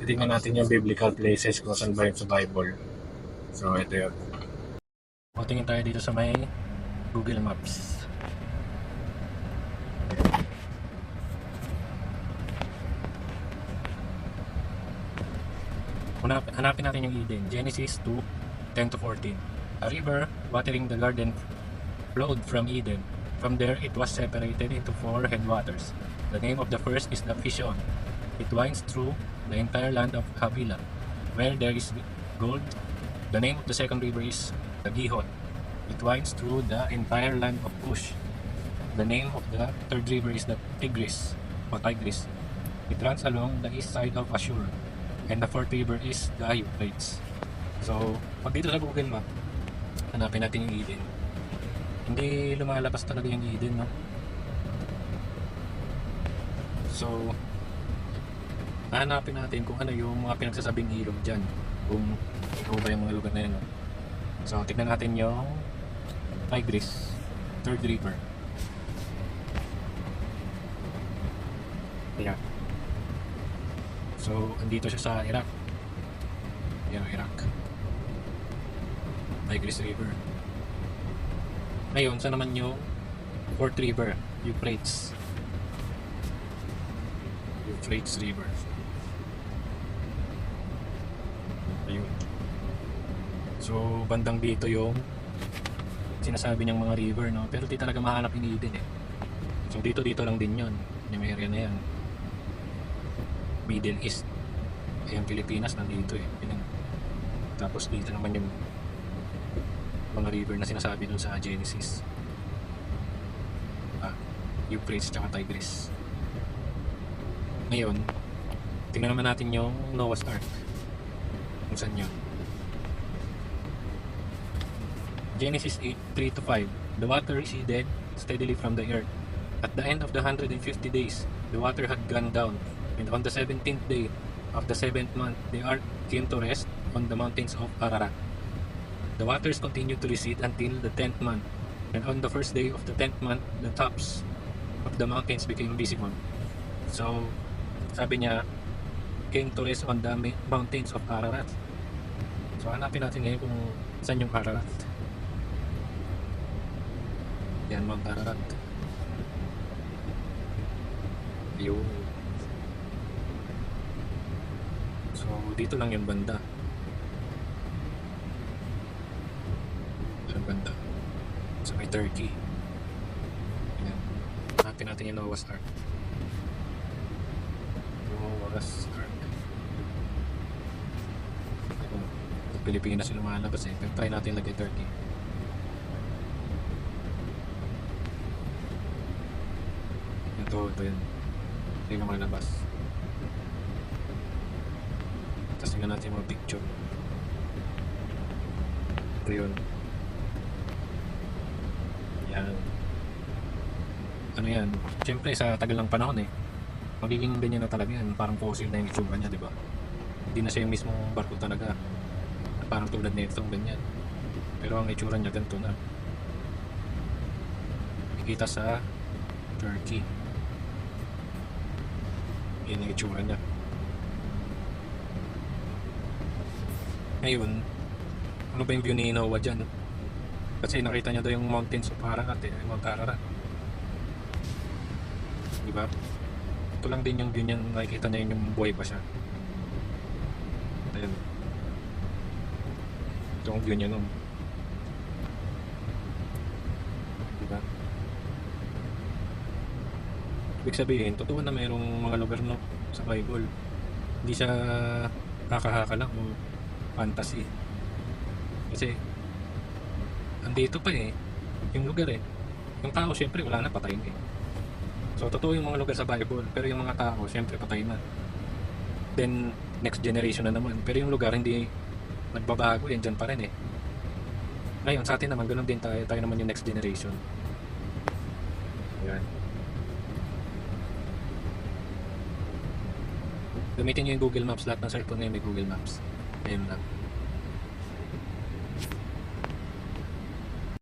Tingnan natin yung biblical places kung saan ba yun sa Bible. So, ito yun. O, tingin tayo dito sa may Google Maps. Hanapin natin yung Eden. Genesis 2:10-14. A river watering the garden flowed from Eden. From there it was separated into 4 headwaters. The name of the first is the Pishon. It winds through the entire land of Havilah, where there is gold. The name of the second river is the Gihon. It winds through the entire land of Cush. The name of the third river is the Tigris, or Tigris. It runs along the east side of Ashur. And the fourth river is the Euphrates. So, pag dito sa Google Map, hanapin natin yung Eden. Hindi lumalabas talaga yung Eden, no? So, hanapin natin kung ano yung mga pinagsasabing ilog dyan. Kung ikaw ba yung mga lugar na yun, no? So, tignan natin yung Tigris, third river. Ayan. So, andito siya sa Iraq. Yan ang Iraq. Tigris River. Ngayon, saan naman yung fourth river? Euphrates. Euphrates River. Ayun. So, bandang dito yung sinasabi niyang mga river, no? Pero di talaga mahanap yung Eden, eh. So, dito lang din yun. Yung area na yan. Middle East. Yung Pilipinas nandito eh. Tapos dito naman yung mga river na sinasabi dun sa Genesis. Euphrates tsaka Tigris. Ngayon, tingnan naman natin yung Noah's Ark. Kung saan yun. Genesis 8:3-5. The water receded steadily from the earth. At the end of the 150 days, the water had gone down. And on the 17th day of the 7th month, the ark came to rest on the mountains of Ararat. The waters continued to recede until the 10th month, and on the first day of the 10th month, the tops of the mountains became visible. So, sabi niya, came to rest on the mountains of Ararat. So, hanapin natin ngayon kung saan yung Ararat. Yan, Mount Ararat. Ayun. So, dito lang yung banda. Sa banda. Sa may Turkey. Ayan. Hanapin natin yung Noah's Ark. Noah's Ark. Ayun. Sa Pilipinas yung lumalabas eh. Pero try natin lagay Turkey. Ito yan. Ito yung lumalabas. Tapos tingnan natin yung mga picture. Ito yun. Yan. Ano yan? Siyempre sa tagal ng panahon eh. Magiging ganyan na talaga yan. Parang fossil na yung itsura niya, diba? Hindi na siya yung mismong barko talaga. Parang tulad na itong ganyan. Pero ang itsura niya ganito na. Nakikita sa Turkey. Yan yung itsura niya. Ngayon, ano ba yung view ni Noah dyan? Kasi nakita niya daw yung mountains of Ararat eh, Mount Ararat. Diba? Ito lang din yung view niya, nakikita niya yung buhay pa siya. Ayan. Ito yung view niya nun. Diba? Ibig sabihin, totoo na mayroong mga lugar no, sa Bible. Hindi siya kakahaka lang o fantasy. Kasi andito pa eh yung lugar eh. Yung tao syempre wala na, patay na eh. So totoo yung mga lugar sa Bible, pero yung mga tao syempre patay na. Then next generation na naman, pero yung lugar hindi nagbabago, yan dyan pa rin eh. Ngayon sa atin naman ganoon din tayo naman yung next generation. Yan. Gamitin nyo yung Google Maps, lahat ng cellphone ngayon may Google Maps. Ayun lang.